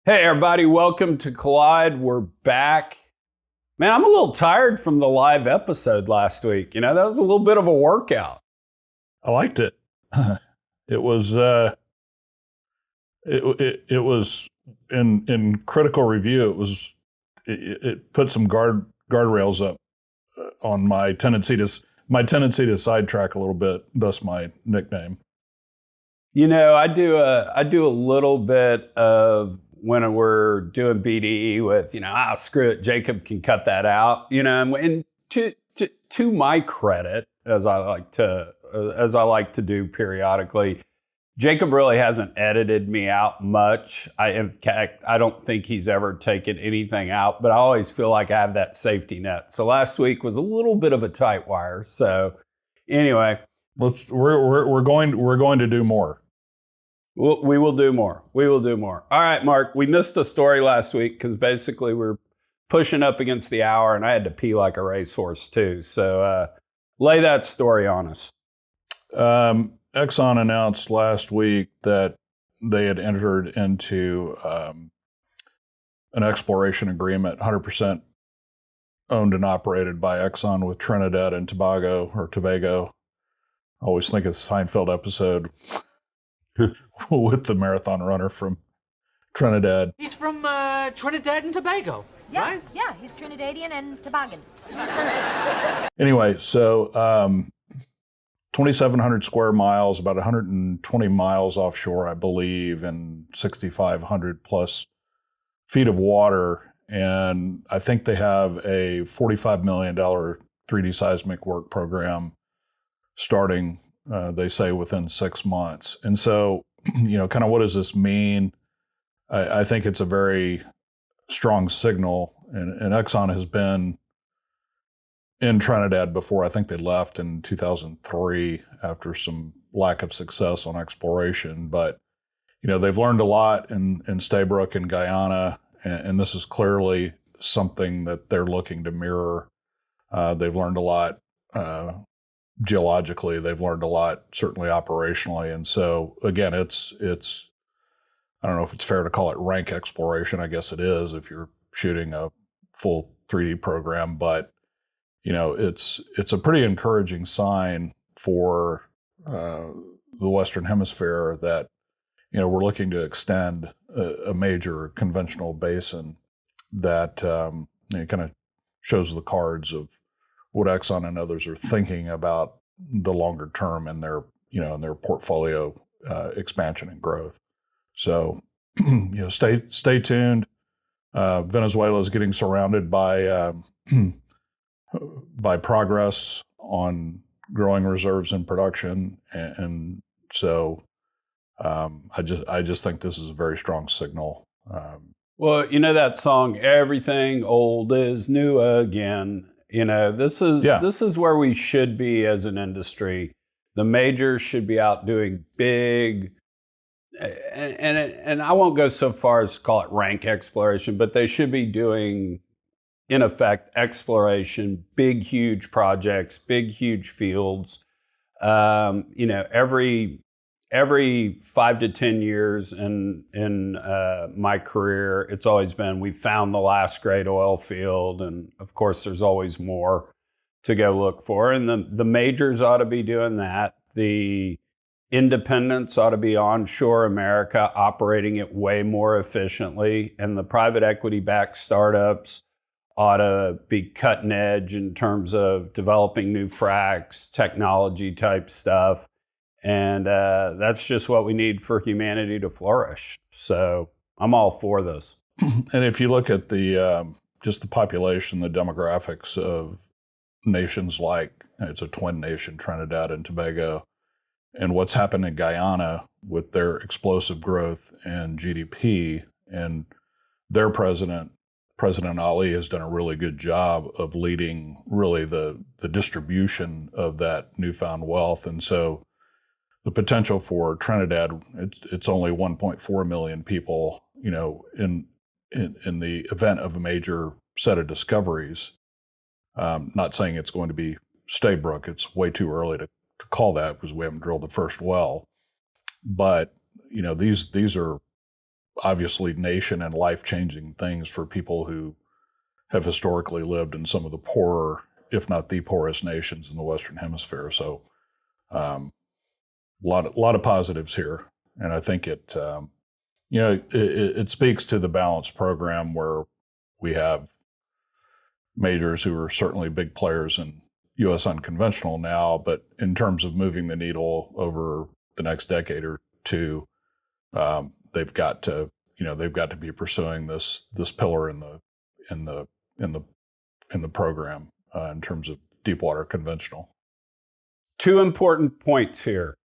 Hey, everybody, welcome to Collide. We're back. Man, I'm a little tired from the live episode last week. That was a little bit of a workout. I liked it. It was it was in critical review. It put some guardrails up on my tendency to sidetrack a little bit. Thus my nickname. I do a little bit of when we're doing BDE with screw it, Jacob can cut that out. And to my credit, as I like to do periodically, Jacob really hasn't edited me out much. In fact, I don't think he's ever taken anything out, but I always feel like I have that safety net. So last week was a little bit of a tight wire. So anyway, we're going to do more. We will do more. We will do more. All right, Mark, we missed a story last week because basically we're pushing up against the hour and I had to pee like a racehorse too. So lay that story on us. Exxon announced last week that they had entered into an exploration agreement, 100% owned and operated by Exxon with Trinidad and Tobago. I always think it's a Seinfeld episode with the marathon runner from Trinidad. He's from Trinidad and Tobago, right? Yeah, he's Trinidadian and Tobagan. Anyway, so 2,700 square miles, about 120 miles offshore, I believe, and 6,500 plus feet of water. And I think they have a $45 million 3D seismic work program starting, they say, within 6 months. And so, kind of what does this mean? I think it's a very strong signal. And Exxon has been in Trinidad before. I think they left in 2003 after some lack of success on exploration. But, they've learned a lot in Stabroek and Guyana, and this is clearly something that they're looking to mirror. They've learned a lot geologically. They've learned a lot, certainly operationally. And so, again, it's I don't know if it's fair to call it rank exploration. I guess it is if you're shooting a full 3D program, but it's a pretty encouraging sign for the Western Hemisphere that we're looking to extend a major conventional basin that kind of shows the cards of what Exxon and others are thinking about the longer term in their in their portfolio expansion and growth. So stay tuned. Venezuela is getting surrounded by progress on growing reserves and production, and so I just think this is a very strong signal. Well, that song, "Everything Old is New Again." This is where we should be as an industry. The majors should be out doing big, and I won't go so far as to call it rank exploration, but they should be doing, in effect, exploration, big, huge projects, big, huge fields. Every 5 to 10 years in my career, it's always been, we found the last great oil field. And of course, there's always more to go look for. And the majors ought to be doing that. The independents ought to be onshore America, operating it way more efficiently. And the private equity-backed startups ought to be cutting edge in terms of developing new fracs, technology type stuff. And that's just what we need for humanity to flourish. So I'm all for this. And if you look at the just the population, the demographics of nations like, it's a twin nation, Trinidad and Tobago, and what's happened in Guyana with their explosive growth and GDP, and their President Ali has done a really good job of leading really the distribution of that newfound wealth. And so the potential for Trinidad, it's only 1.4 million people, in the event of a major set of discoveries. Not saying it's going to be Stabroek. It's way too early to call that because we haven't drilled the first well. But these are obviously nation and life-changing things for people who have historically lived in some of the poorer, if not the poorest nations in the Western Hemisphere. So a lot of positives here. And I think it speaks to the balanced program where we have majors who are certainly big players in U.S. unconventional now, but in terms of moving the needle over the next decade or two, they've got to be pursuing this pillar in the program in terms of deepwater conventional. Two important points here.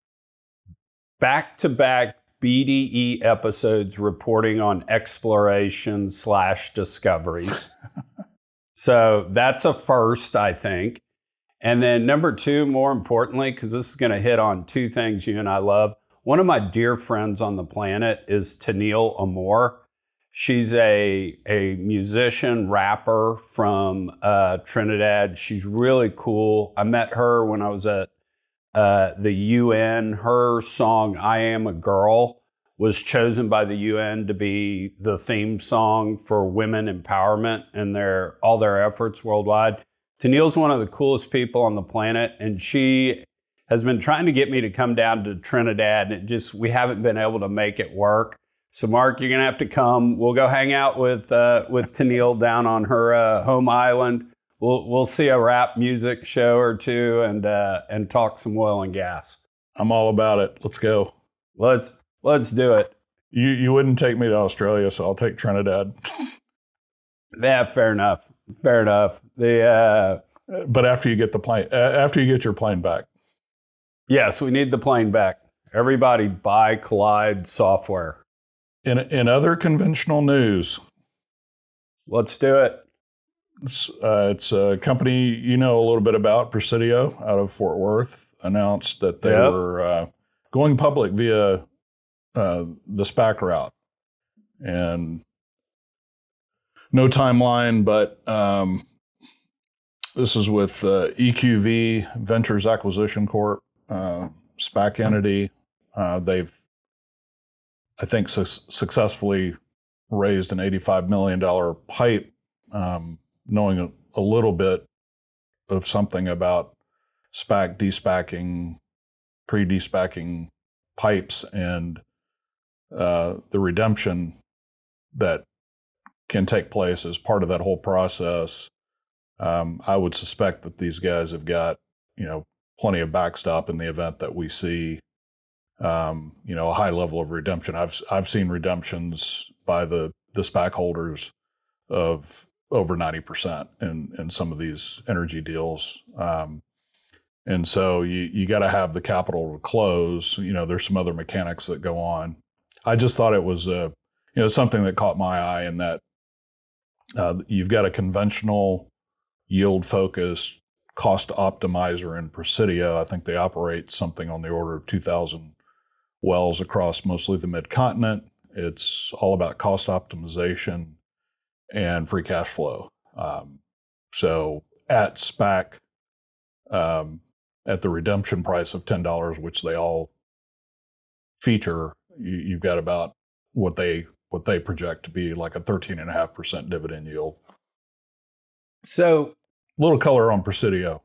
Back-to-back BDE episodes reporting on exploration/discoveries. So that's a first, I think. And then number two, more importantly, because this is going to hit on two things you and I love. One of my dear friends on the planet is Tennille Amor. She's a musician, rapper from Trinidad. She's really cool. I met her when I was at the UN. Her song, I Am a Girl, was chosen by the UN to be the theme song for women empowerment and all their efforts worldwide. Tennille's one of the coolest people on the planet, and she has been trying to get me to come down to Trinidad, and we haven't been able to make it work. So Mark, you're gonna have to come. We'll go hang out with Tennille down on her home island. We'll see a rap music show or two and talk some oil and gas. I'm all about it. Let's go. Let's do it. You wouldn't take me to Australia, so I'll take Trinidad. Yeah, fair enough. But after you get your plane back. Yes, we need the plane back. Everybody buy Collide software. In other conventional news, let's do it. It's a company you know a little bit about, Presidio, out of Fort Worth, announced that they were going public via the SPAC route. And no timeline, but this is with EQV Ventures Acquisition Corp, SPAC entity. They've, I think, successfully raised an $85 million pipe, knowing a little bit of something about SPAC, de-SPACing, pre-de-SPACing pipes, and the redemption that can take place as part of that whole process. I would suspect that these guys have got, plenty of backstop in the event that we see, a high level of redemption. I've seen redemptions by the SPAC holders of over 90% in some of these energy deals. And so you got to have the capital to close. There's some other mechanics that go on. I just thought it was something that caught my eye in that you've got a conventional yield-focused cost optimizer in Presidio. I think they operate something on the order of 2,000 wells across mostly the mid-continent. It's all about cost optimization and free cash flow. So at SPAC, at the redemption price of $10, which they all feature, you've got about what they project to be like a 13.5% dividend yield. So, little color on Presidio.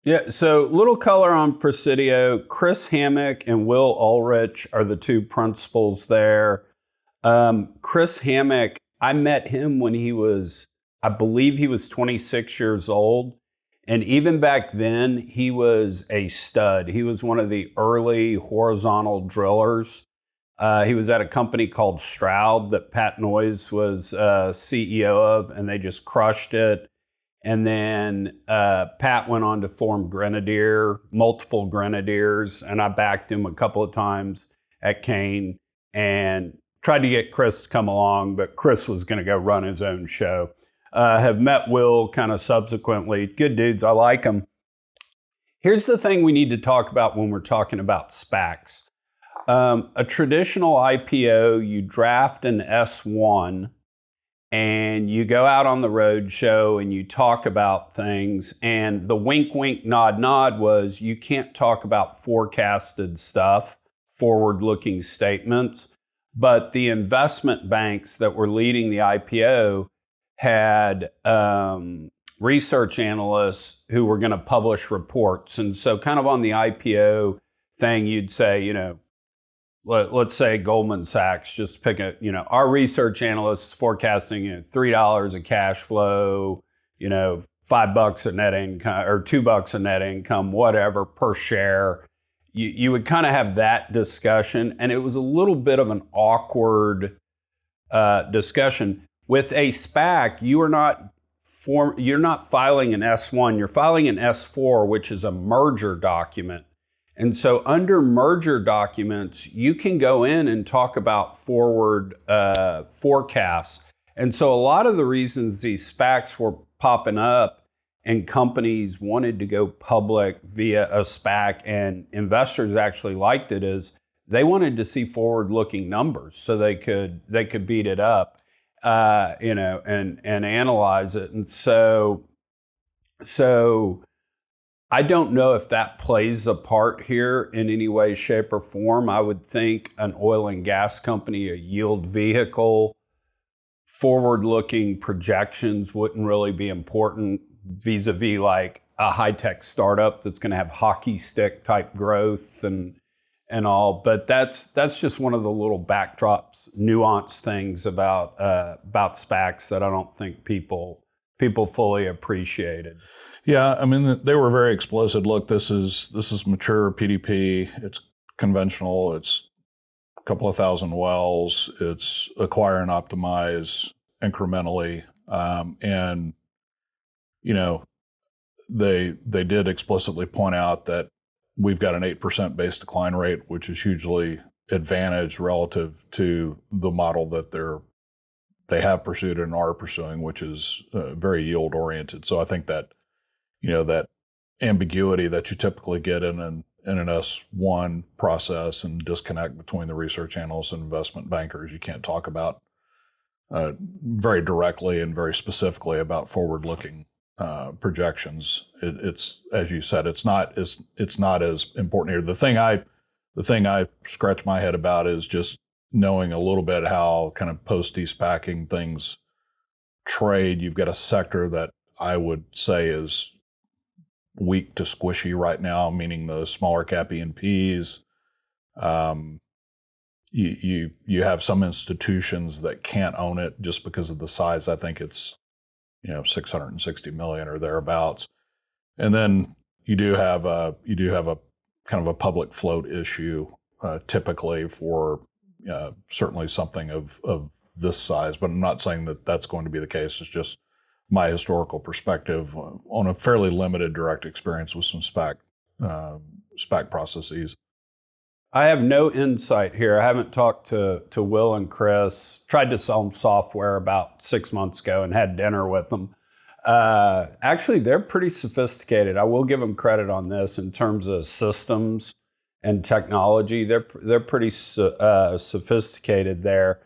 Yeah, so little color on Presidio. Chris Hammack and Will Ulrich are the two principals there. Chris Hammack, I met him when I believe he was 26 years old. And even back then, he was a stud. He was one of the early horizontal drillers. He was at a company called Stroud that Pat Noyes was CEO of, and they just crushed it. And then Pat went on to form multiple Grenadiers, and I backed him a couple of times at Kane and tried to get Chris to come along, but Chris was going to go run his own show. Have met Will kind of subsequently. Good dudes, I like them. Here's the thing we need to talk about when we're talking about SPACs. A traditional IPO, you draft an S1 and you go out on the road show and you talk about things. And the wink, wink, nod, nod was you can't talk about forecasted stuff, forward-looking statements. but the investment banks that were leading the IPO had research analysts who were going to publish reports. And so kind of on the IPO thing, you'd say, you know, let's say Goldman Sachs, just pick a, you know, our research analysts forecasting, you know, $3 of cash flow, you know, $5 of net income or $2 of net income, whatever per share. You would kind of have that discussion. And it was a little bit of an awkward discussion. With a SPAC, you're not filing an S1, you're filing an S4, which is a merger document. And so under merger documents, you can go in and talk about forward forecasts. And so a lot of the reasons these SPACs were popping up and companies wanted to go public via a SPAC and investors actually liked it is they wanted to see forward-looking numbers so they could beat it up, you know, and analyze it. And so I don't know if that plays a part here in any way, shape, or form. I would think an oil and gas company, a yield vehicle, forward-looking projections wouldn't really be important vis-a-vis like a high-tech startup that's going to have hockey stick type growth and all. But that's just one of the little backdrops, nuanced things about SPACs that I don't think people fully appreciated. Yeah, I mean, they were very explicit. Look, this is mature PDP. It's conventional. It's a couple of thousand wells. It's acquire and optimize incrementally. And, you know, they did explicitly point out that we've got an 8% base decline rate, which is hugely advantaged relative to the model that they have pursued and are pursuing, which is very yield oriented. So I think that, you know, that ambiguity that you typically get in an S1 process and disconnect between the research analysts and investment bankers, you can't talk about very directly and very specifically about forward-looking projections. It's, as you said, it's not as important here. The thing I scratch my head about is just knowing a little bit how kind of post-despacking things trade. You've got a sector that I would say is weak to squishy right now, meaning the smaller cap E&Ps. You have some institutions that can't own it just because of the size. I think it's, you know, 660 million or thereabouts. And then you do have a kind of a public float issue typically for certainly something of this size. But I'm not saying that that's going to be the case. It's just my historical perspective on a fairly limited direct experience with some SPAC processes. I have no insight here. I haven't talked to Will and Chris. Tried to sell them software about 6 months ago and had dinner with them. Actually, they're pretty sophisticated. I will give them credit on this in terms of systems and technology. They're pretty sophisticated there.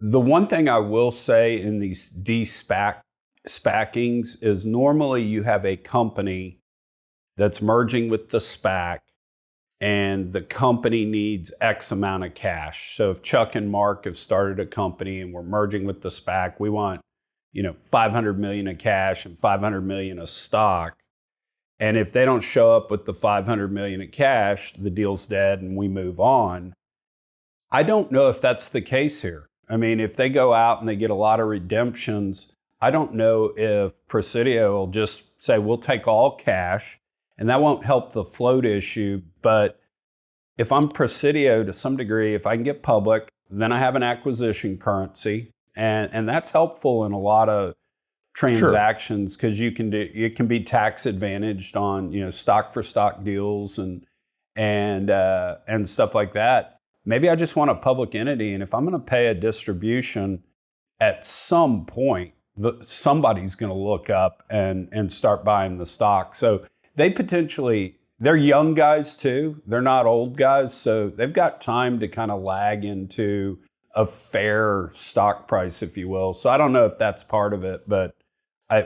The one thing I will say in these de-SPACings is normally you have a company that's merging with the SPAC and the company needs X amount of cash. So if Chuck and Mark have started a company and we're merging with the SPAC, we want, you know, 500 million of cash and 500 million of stock. And if they don't show up with the 500 million of cash, the deal's dead and we move on. I don't know if that's the case here. I mean, if they go out and they get a lot of redemptions, I don't know if Presidio will just say, we'll take all cash, and that won't help the float issue. But if I'm Presidio to some degree, if I can get public, then I have an acquisition currency. And that's helpful in a lot of transactions because it can be tax advantaged on, you know, stock for stock deals and stuff like that. Maybe I just want a public entity, and if I'm going to pay a distribution, at some point, somebody's going to look up and start buying the stock. So they're young guys too. They're not old guys, so they've got time to kind of lag into a fair stock price, if you will. So I don't know if that's part of it, but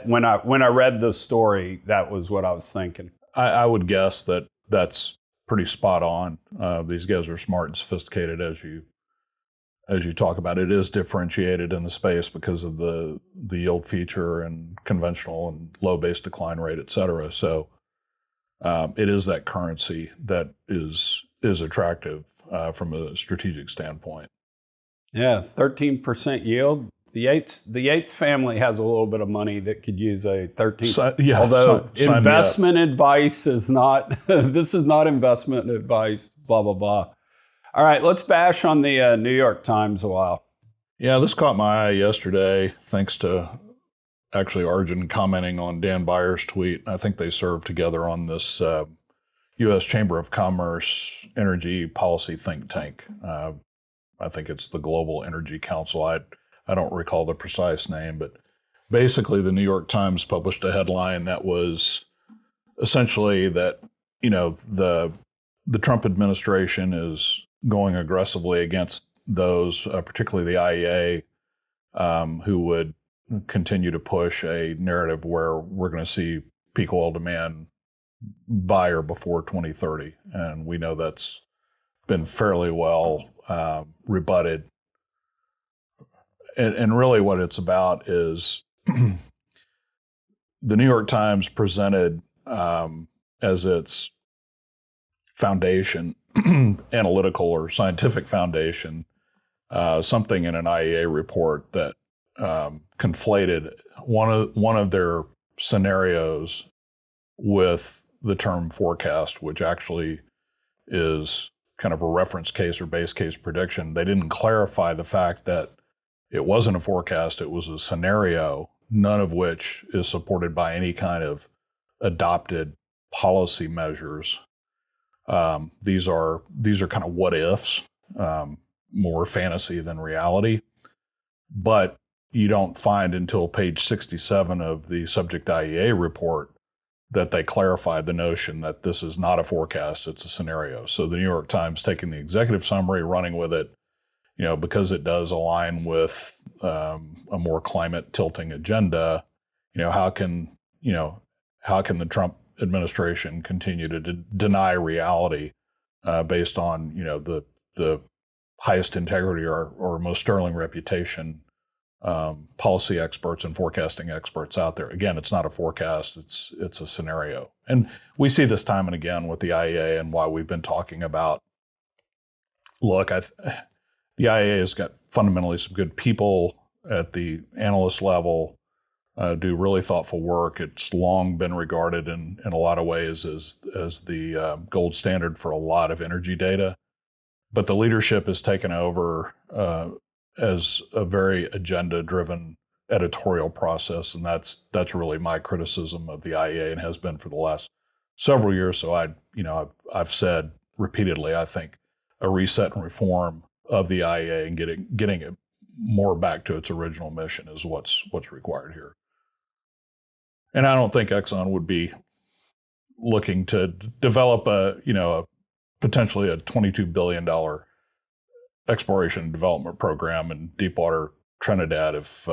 when I read the story, that was what I was thinking. I would guess that that's pretty spot on. These guys are smart and sophisticated, as you talk about. It is differentiated in the space because of the yield feature and conventional and low base decline rate, et cetera. So it is that currency that is attractive from a strategic standpoint. Yeah, 13% yield. The Yates family has a little bit of money that could use a 13%. Although investment advice is not, this is not investment advice, blah, blah, blah. All right, let's bash on the New York Times a while. Yeah, this caught my eye yesterday, thanks to actually Arjun commenting on Dan Byer's tweet. I think they served together on this U.S. Chamber of Commerce energy policy think tank. I think it's the Global Energy Council. I don't recall the precise name, but basically the New York Times published a headline that was essentially that, the Trump administration is going aggressively against those, particularly the IEA, who would continue to push a narrative where we're going to see peak oil demand by or before 2030. And we know that's been fairly well rebutted. And really what it's about is the New York Times presented as its foundation, analytical or scientific foundation, something in an IEA report that conflated one of their scenarios with the term forecast, which actually is kind of a reference case or base case prediction. They didn't clarify the fact that it wasn't a forecast, it was a scenario, none of which is supported by any kind of adopted policy measures. These are kind of what ifs, more fantasy than reality. But you don't find until page 67 of the subject IEA report that they clarified the notion that this is not a forecast, it's a scenario. So the New York Times taking the executive summary, running with it, because it does align with a more climate tilting agenda. How can the Trump administration continue to deny reality based on the highest integrity or most sterling reputation policy experts and forecasting experts out there? Again, it's not a forecast; it's a scenario, and we see this time and again with the IEA, and why we've been talking about. Look, the IEA has got fundamentally some good people at the analyst level, do really thoughtful work. It's long been regarded in a lot of ways as the gold standard for a lot of energy data. But the leadership has taken over as a very agenda-driven editorial process, and that's really my criticism of the IEA and has been for the last several years. So I've said repeatedly, I think a reset and reform of the IEA and getting it more back to its original mission is what's required here. And I don't think Exxon would be looking to develop potentially a $22 billion exploration and development program in deepwater Trinidad if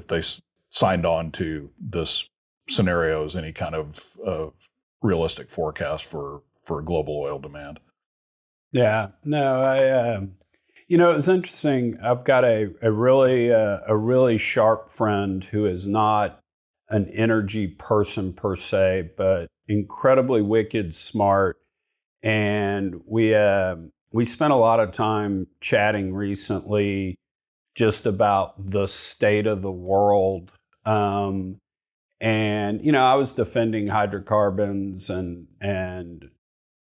they signed on to this scenario as any kind of realistic forecast for global oil demand. Yeah, no, it was interesting. I've got a really sharp friend who is not an energy person per se, but incredibly wicked smart. And we spent a lot of time chatting recently just about the state of the world. And I was defending hydrocarbons and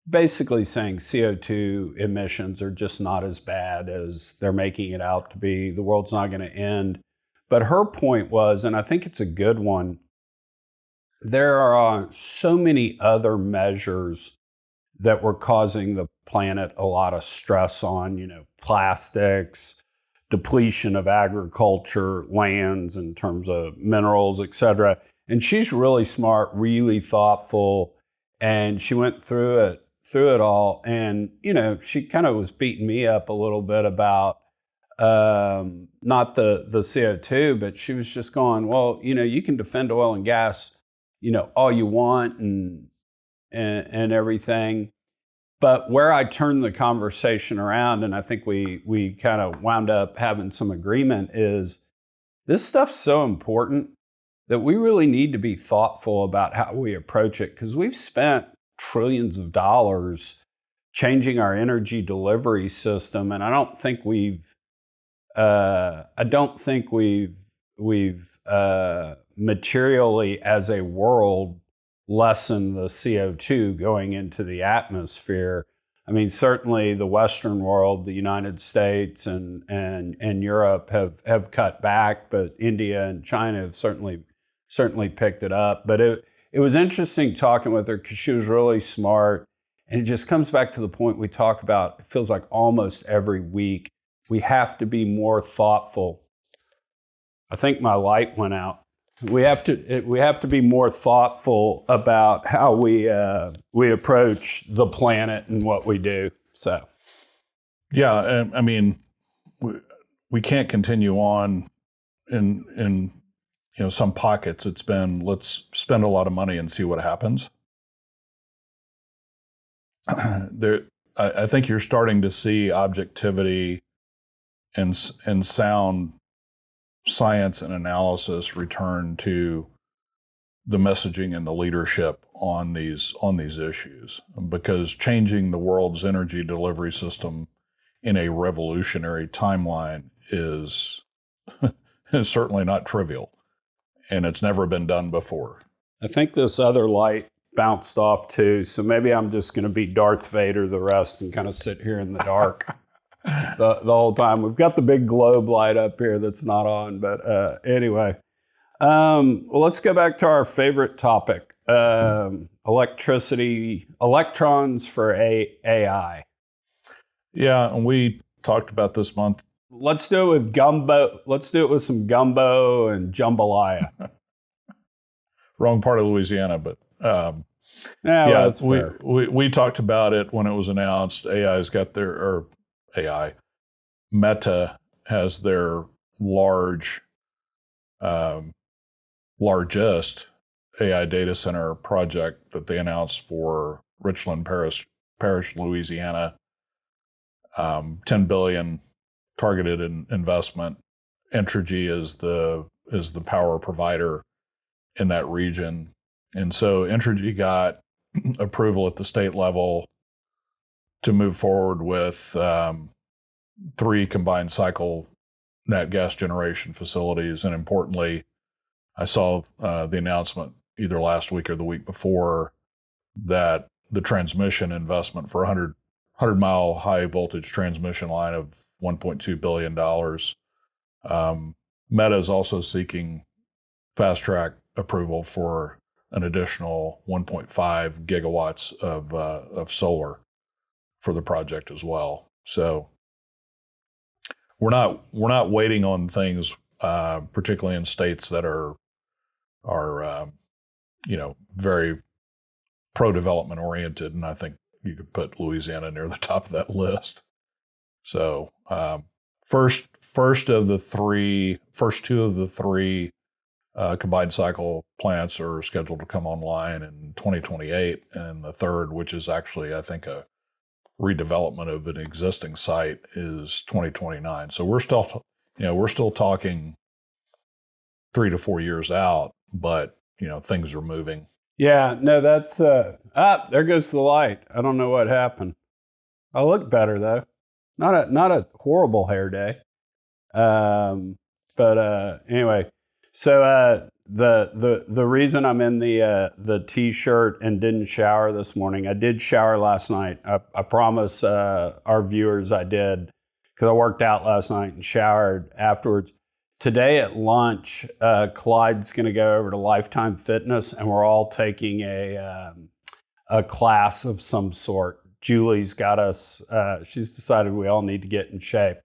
basically saying CO2 emissions are just not as bad as they're making it out to be. The world's not going to end. But her point was, and I think it's a good one, there are so many other measures that were causing the planet a lot of stress on, plastics, depletion of agriculture, lands in terms of minerals, et cetera. And she's really smart, really thoughtful, and she went through it all. And, she kind of was beating me up a little bit about not the CO2, but she was just going, well, you can defend oil and gas, all you want, and and everything. But where I turned the conversation around, and I think we kind of wound up having some agreement, is this stuff's so important that we really need to be thoughtful about how we approach it, because we've spent trillions of dollars changing our energy delivery system, and I don't think we've materially as a world lessen the CO2 going into the atmosphere. I mean, certainly the Western world, the United States and Europe have cut back, but India and China have certainly picked it up. But it was interesting talking with her because she was really smart. And it just comes back to the point we talk about, it feels like almost every week, we have to be more thoughtful. I think my light went out. We have to be more thoughtful about how we approach the planet and what we do. So, yeah, I mean, we can't continue on in some pockets. It's been, let's spend a lot of money and see what happens. I think you're starting to see objectivity and sound science and analysis return to the messaging and the leadership on these issues, because changing the world's energy delivery system in a revolutionary timeline is certainly not trivial, and it's never been done before. I think this other light bounced off too, so maybe I'm just going to be Darth Vader the rest and kind of sit here in the dark the whole time. We've got the big globe light up here that's not on, but anyway. Well, let's go back to our favorite topic, electrons for AI. Yeah, and we talked about this month. Let's do it with gumbo. Let's do it with some gumbo and jambalaya. Wrong part of Louisiana, but that's fair. We talked about it when it was announced. Meta has their largest AI data center project that they announced for Richland Parish, Louisiana. $10 billion targeted investment. Entergy is the power provider in that region. And so Entergy got approval at the state level to move forward with 3 combined cycle nat gas generation facilities. And importantly, I saw the announcement either last week or the week before that the transmission investment for 100-mile high voltage transmission line of $1.2 billion. Meta is also seeking fast track approval for an additional 1.5 gigawatts of solar for the project as well. So we're not waiting on things, particularly in states that are very pro-development oriented, and I think you could put Louisiana near the top of that list. So first two of the three combined cycle plants are scheduled to come online in 2028, and the third, which is actually I think a redevelopment of an existing site, is 2029. So we're still talking 3 to 4 years out, but things are moving. Yeah, no, that's there goes the light. I don't know what happened. I look better though. Not a horrible hair day. But anyway, so the reason I'm in the t-shirt and didn't shower this morning, I did shower last night. I promise our viewers I did, because I worked out last night and showered afterwards. Today at lunch, Clyde's going to go over to Lifetime Fitness, and we're all taking a class of some sort. Julie's got us. She's decided we all need to get in shape.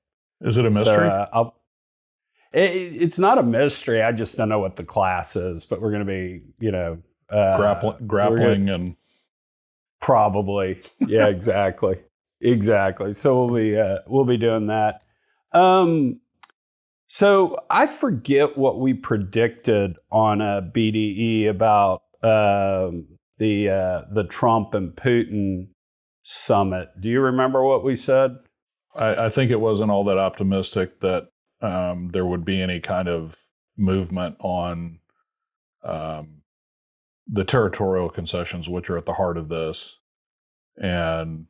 Is it a mystery? So, it's not a mystery. I just don't know what the class is, but we're going to be, grappling and probably, yeah, exactly. So we'll be doing that. So I forget what we predicted on a BDE about the Trump and Putin summit. Do you remember what we said? I think it wasn't all that optimistic that there would be any kind of movement on the territorial concessions, which are at the heart of this. And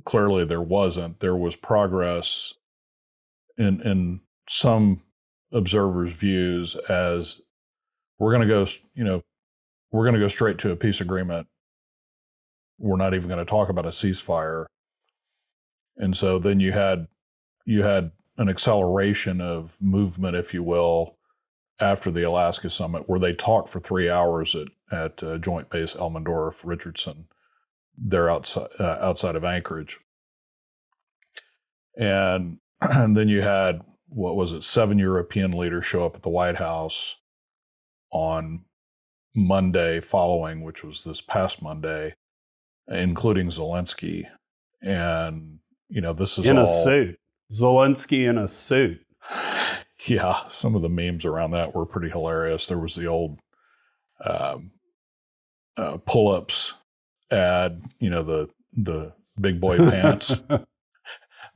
clearly there wasn't. There was progress in some observers' views as we're going to go straight to a peace agreement. We're not even going to talk about a ceasefire. And so then you had an acceleration of movement, if you will, after the Alaska summit, where they talked for 3 hours at Joint Base Elmendorf Richardson, there outside of Anchorage. And then you had, 7 European leaders show up at the White House on Monday following, which was this past Monday, including Zelensky. And, this is in all... a suit. Zelensky in a suit. Yeah, some of the memes around that were pretty hilarious. There was the old pull-ups ad, the big boy pants.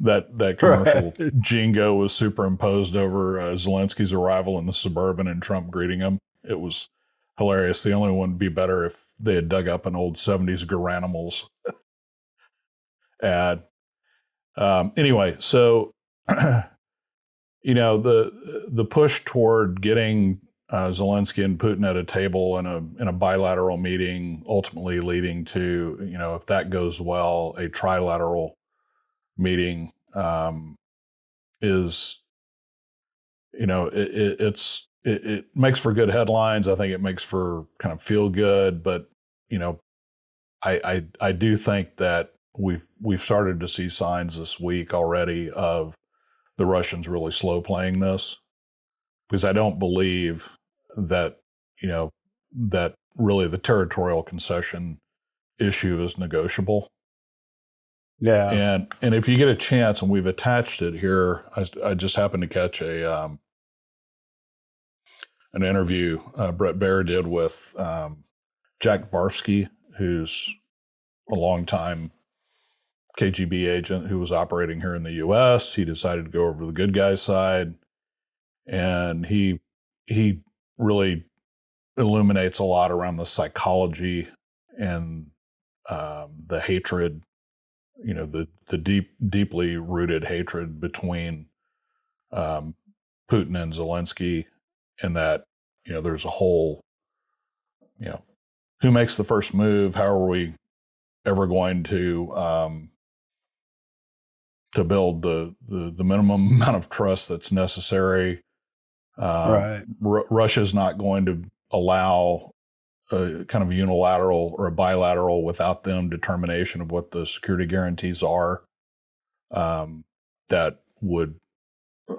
That commercial jingo was superimposed over Zelensky's arrival in the Suburban and Trump greeting him. It was hilarious. The only one would be better if they had dug up an old 70s Garanimals ad. Anyway, so the push toward getting Zelensky and Putin at a table in a bilateral meeting, ultimately leading to, if that goes well, a trilateral meeting, is, it makes for good headlines. I think it makes for kind of feel good, but I do think that we've started to see signs this week already of the Russians really slow playing this, because I don't believe that that really the territorial concession issue is negotiable. Yeah. And if you get a chance, and we've attached it here, I just happened to catch an interview Brett Baer did with Jack Barsky, who's a longtime KGB agent who was operating here in the U.S. He decided to go over to the good guy side, and he really illuminates a lot around the psychology and the hatred, the deeply rooted hatred between Putin and Zelensky, and that there's a whole who makes the first move? How are we ever going to build the minimum amount of trust that's necessary? Right. Russia's not going to allow a kind of a unilateral or a bilateral without them determination of what the security guarantees are, that would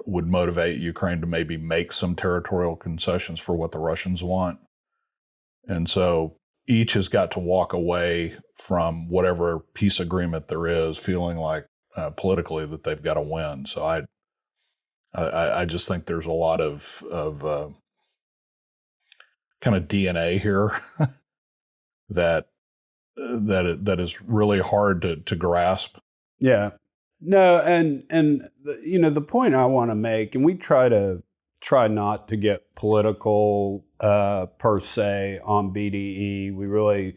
motivate Ukraine to maybe make some territorial concessions for what the Russians want. And so each has got to walk away from whatever peace agreement there is, feeling like politically that they've got to win. So I just think there's a lot of kind of DNA here that is really hard to grasp. Yeah. No, and the point I want to make, and we try not to get political per se on BDE. We really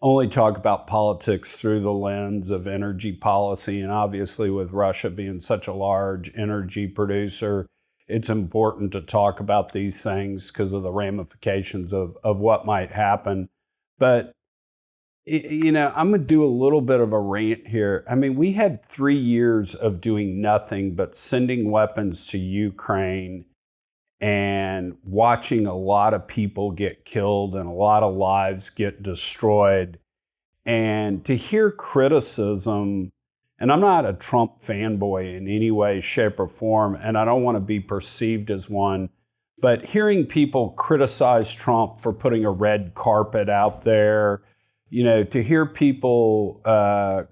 only talk about politics through the lens of energy policy, and obviously with Russia being such a large energy producer, it's important to talk about these things because of the ramifications of what might happen. But I'm going to do a little bit of a rant here. I mean, we had 3 years of doing nothing but sending weapons to Ukraine and watching a lot of people get killed and a lot of lives get destroyed. And to hear criticism, and I'm not a Trump fanboy in any way, shape, or form, and I don't want to be perceived as one, but hearing people criticize Trump for putting a red carpet out there, to hear people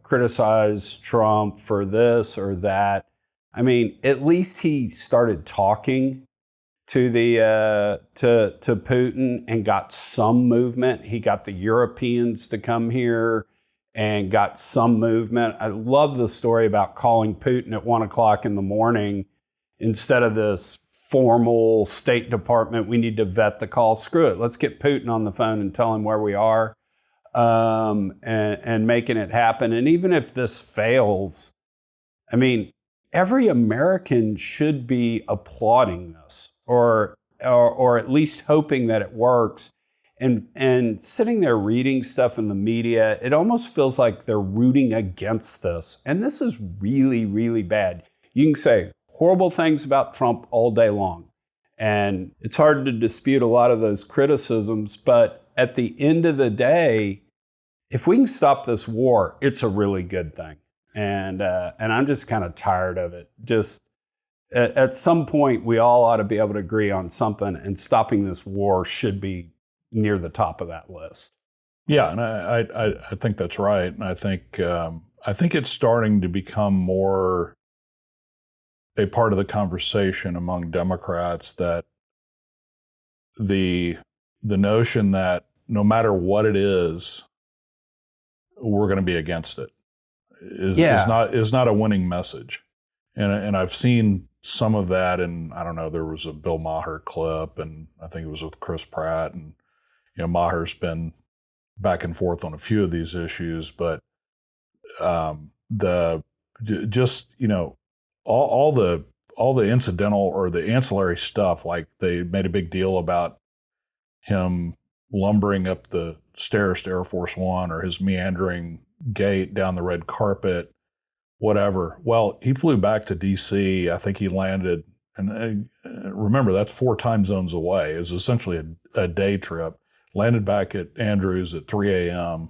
criticize Trump for this or that, I mean, at least he started talking to the to Putin and got some movement. He got the Europeans to come here and got some movement. I love the story about calling Putin at 1 o'clock in the morning instead of this formal State Department, we need to vet the call. Screw it. Let's get Putin on the phone and tell him where we are, and making it happen. And even if this fails, I mean, every American should be applauding this or at least hoping that it works. And sitting there reading stuff in the media, it almost feels like they're rooting against this. And this is really, really bad. You can say horrible things about Trump all day long. And it's hard to dispute a lot of those criticisms. But at the end of the day, if we can stop this war, it's a really good thing. And I'm just kind of tired of it. Just at some point, we all ought to be able to agree on something, and stopping this war should be near the top of that list. Yeah, and I think that's right. And I think it's starting to become more a part of the conversation among Democrats that the notion that no matter what it is, we're going to be against it is not a winning message. And I've seen some of that, and I don't know, there was a Bill Maher clip, and I think it was with Chris Pratt, and Maher's been back and forth on a few of these issues, but all the incidental or the ancillary stuff, like they made a big deal about him lumbering up the stairs to Air Force One or his meandering gait down the red carpet, whatever. Well, he flew back to D.C. I think he landed, and remember, that's 4 time zones away. It was essentially a day trip. Landed back at Andrews at 3 a.m.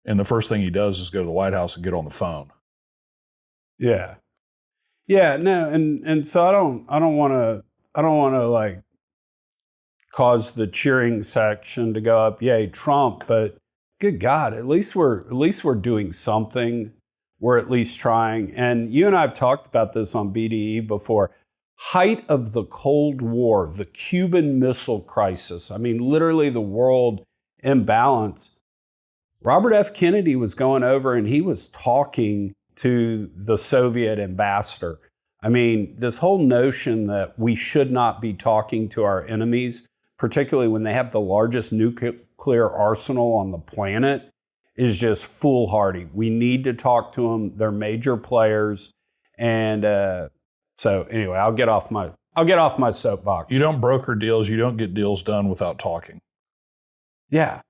And the first thing he does is go to the White House and get on the phone. Yeah. Yeah, no, and so I don't want to like cause the cheering section to go up, yay, Trump, but good God, at least we're doing something. We're at least trying. And you and I have talked about this on BDE before. Height of the Cold War, the Cuban Missile Crisis, I mean, literally the world imbalance. Robert F. Kennedy was going over and he was talking to the Soviet ambassador. I mean, this whole notion that we should not be talking to our enemies, particularly when they have the largest nuclear arsenal on the planet, is just foolhardy. We need to talk to them. They're major players. And so anyway, I'll get off my soapbox. You don't broker deals. You don't get deals done without talking. Yeah.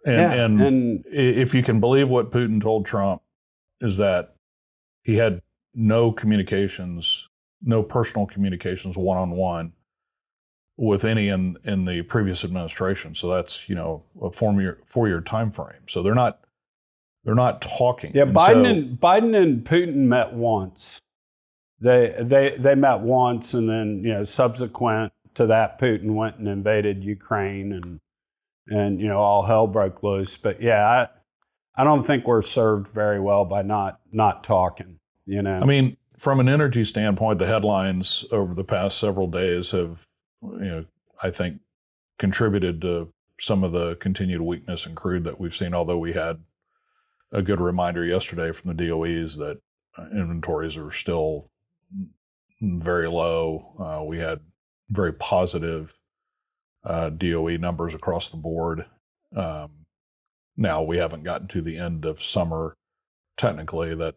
And if you can believe what Putin told Trump, is that he had no personal communications one-on-one with any in the previous administration. So that's, a 4-year time frame. So they're not talking. Yeah, Biden and Putin met once. They met once, and then subsequent to that, Putin went and invaded Ukraine, and all hell broke loose. But yeah, I don't think we're served very well by not talking. I mean, from an energy standpoint, the headlines over the past several days have, I think, contributed to some of the continued weakness in crude that we've seen. Although we had a good reminder yesterday from the DOEs that inventories are still very low. We had very positive DOE numbers across the board. Now we haven't gotten to the end of summer. Technically, that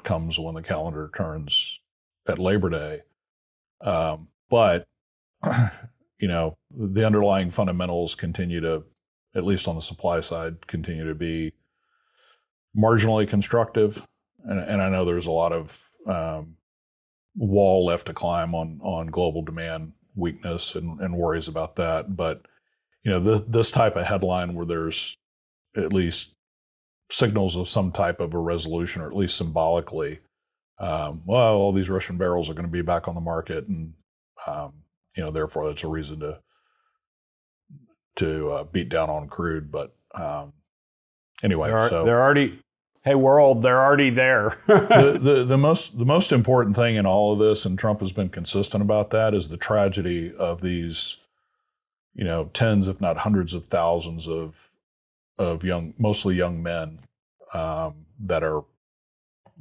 comes when the calendar turns at Labor Day. But the underlying fundamentals continue to, at least on the supply side, continue to be marginally constructive. And I know there's a lot of wall left to climb on global demand weakness and worries about that. But, this type of headline where there's at least signals of some type of a resolution, or at least symbolically, all these Russian barrels are going to be back on the market, and therefore that's a reason to beat down on crude. But anyway, they're Hey, world, they're already there. the most important thing in all of this, and Trump has been consistent about that, is the tragedy of these, tens, if not hundreds of thousands of mostly young men that are,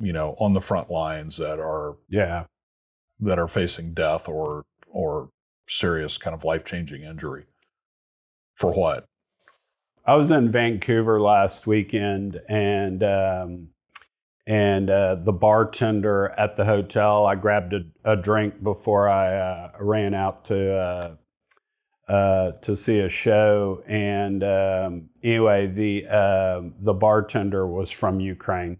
on the front lines that are facing death or serious kind of life-changing injury. For what? I was in Vancouver last weekend, and the bartender at the hotel, I grabbed a drink before I ran out to see a show. And anyway, the bartender was from Ukraine,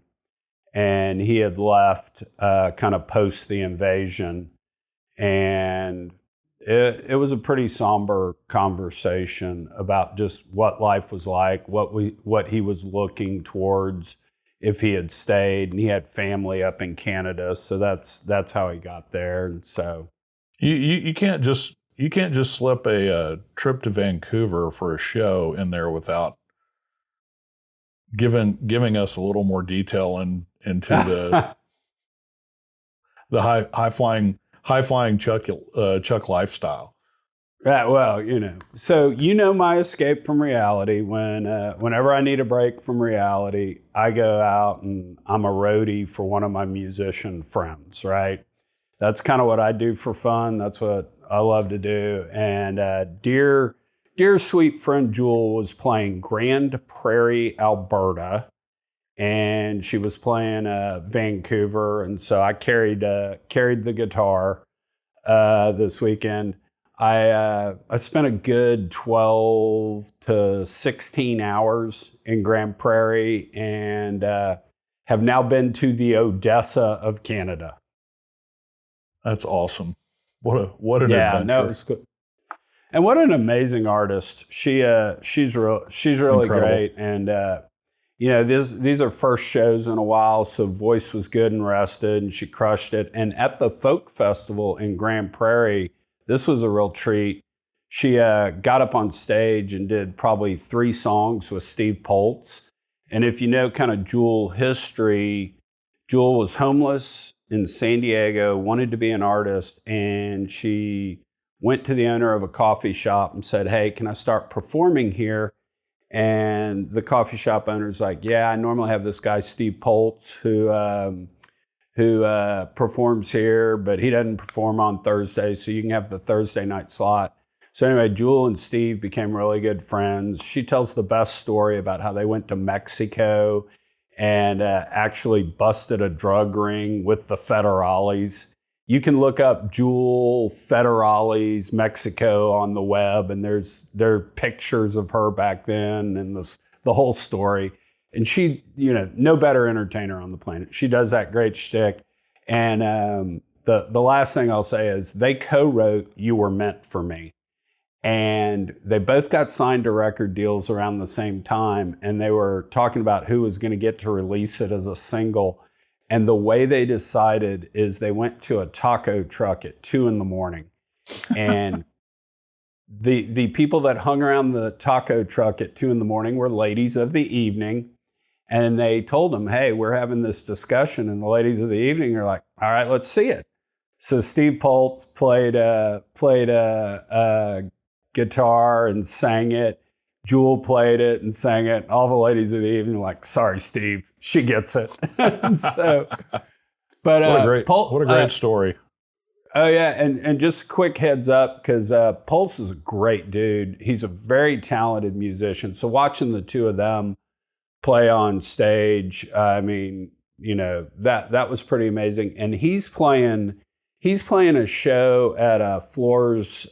and he had left kind of post the invasion, and it was a pretty somber conversation about just what life was like, what he was looking towards if he had stayed, and he had family up in Canada, so that's how he got there. And so you can't just slip a trip to Vancouver for a show in there without giving us a little more detail into the high flying Chuck lifestyle. Yeah, well, so my escape from reality. Whenever I need a break from reality, I go out and I'm a roadie for one of my musician friends, right? That's kind of what I do for fun. That's what I love to do. And dear sweet friend Jewel was playing Grand Prairie, Alberta, and she was playing Vancouver, and so I carried the guitar this weekend. I spent a good 12 to 16 hours in Grand Prairie, and have now been to the Odessa of Canada. That's awesome. What an adventure. No, it's good. And what an amazing artist. She's really incredible. Great, and these are first shows in a while, so voice was good and rested, and she crushed it. And at the folk festival in Grand Prairie, this was a real treat. She got up on stage and did probably 3 songs with Steve Poltz. And if you know kind of Jewel history, Jewel was homeless in San Diego, wanted to be an artist, and she went to the owner of a coffee shop and said, "Hey, can I start performing here?" And the coffee shop owner's like, "Yeah, I normally have this guy, Steve Poltz, who performs here, but he doesn't perform on Thursday, so you can have the Thursday night slot." So anyway, Jewel and Steve became really good friends. She tells the best story about how they went to Mexico and actually busted a drug ring with the federales. You can look up Jewel Federales Mexico on the web, and there are pictures of her back then and the whole story. And she, no better entertainer on the planet. She does that great shtick. And the last thing I'll say is they co-wrote "You Were Meant for Me." And they both got signed to record deals around the same time. And they were talking about who was going to get to release it as a single. And the way they decided is they went to a taco truck at 2 a.m. And the people that hung around the taco truck at 2 a.m. were ladies of the evening. And they told them, "Hey, we're having this discussion." And the ladies of the evening are like, "All right, let's see it." So Steve Poltz played guitar and sang it. Jewel played it and sang it. All the ladies of the evening were like, "Sorry, Steve, she gets it." And so, but what a great story. Oh yeah, and just a quick heads up, because Poltz is a great dude. He's a very talented musician. So watching the two of them play on stage, I mean, that was pretty amazing. And he's playing a show at Floor's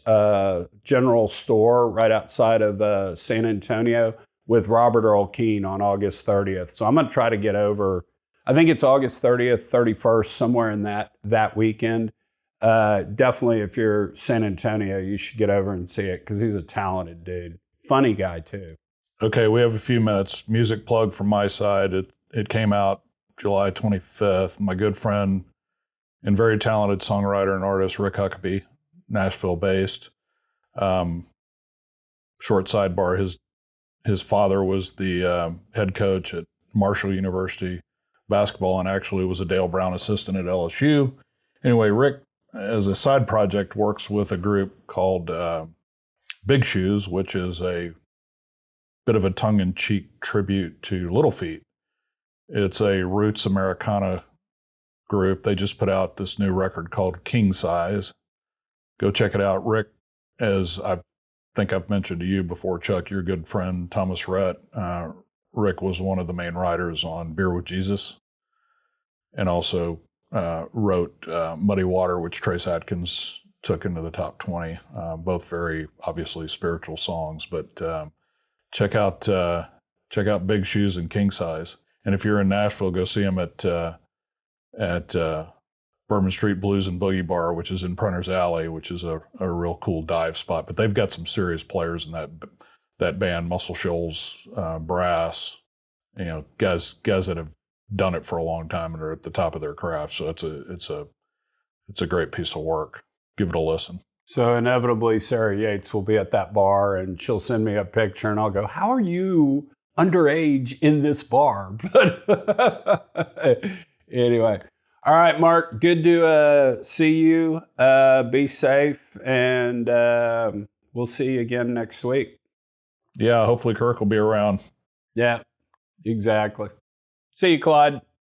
General Store right outside of San Antonio with Robert Earl Keen on August 30th. So I'm going to try to get over, I think it's August 30th, 31st, somewhere in that weekend. Definitely, if you're San Antonio, you should get over and see it, because he's a talented dude. Funny guy, too. Okay, we have a few minutes. Music plug from my side. It came out July 25th. My good friend and very talented songwriter and artist, Rick Huckabee, Nashville-based. Short sidebar, his father was the head coach at Marshall University basketball and actually was a Dale Brown assistant at LSU. Anyway, Rick, as a side project, works with a group called Big Shoes, which is a bit of a tongue-in-cheek tribute to Little Feat. It's a roots Americana group. They just put out this new record called King Size. Go check it out. Rick, as I think I've mentioned to you before, Chuck, your good friend Thomas Rhett, Rick was one of the main writers on Beer with Jesus, and also wrote Muddy Water, which Trace Adkins took into the top 20. Both very obviously spiritual songs, but check out Big Shoes and King Size. And if you're in Nashville, go see them at Bourbon Street Blues and Boogie Bar, which is in Pruner's Alley, which is a real cool dive spot. But they've got some serious players in that band, Muscle Shoals Brass, guys that have done it for a long time and are at the top of their craft. So it's a great piece of work. Give it a listen. So inevitably, Sarah Yates will be at that bar, and she'll send me a picture, and I'll go, "How are you underage in this bar?" But anyway, all right, Mark. Good to see you. Be safe, and we'll see you again next week. Yeah, hopefully Kirk will be around. Yeah, exactly. See you, Clyde.